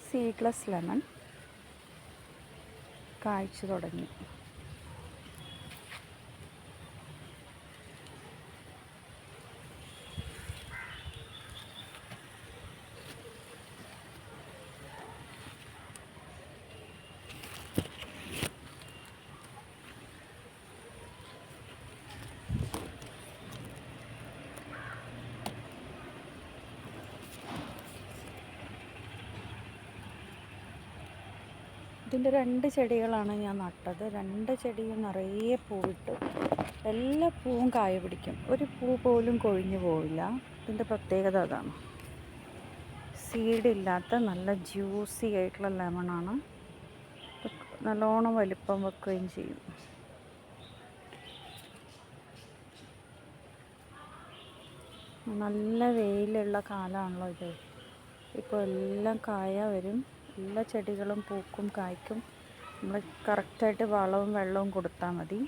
Seedless lemon കായ്ച്ചു തുടങ്ങി. ഇതിൻ്റെ 2 ചെടികളാണ് ഞാൻ നട്ടത്. 2 ചെടിയും നിറയെ പൂവിട്ടു. എല്ലാ പൂവും കായ പിടിക്കും. ഒരു പൂ പോലും കൊഴിഞ്ഞു പോവില്ല. ഇതിൻ്റെ പ്രത്യേകത അതാണ്. സീഡില്ലാത്ത നല്ല ജ്യൂസി ആയിട്ടുള്ള ലെമണാണ്. നല്ലോണം വലിപ്പം വെക്കുകയും ചെയ്യും. നല്ല വെയിലുള്ള കാലമാണല്ലോ ഇത്. ഇപ്പോൾ എല്ലാം കായ വരും. എല്ലാ ചെടികളും പൂക്കും കായ്ക്കും. നമ്മൾ കറക്റ്റായിട്ട് വളവും വെള്ളവും കൊടുത്താൽ മതി.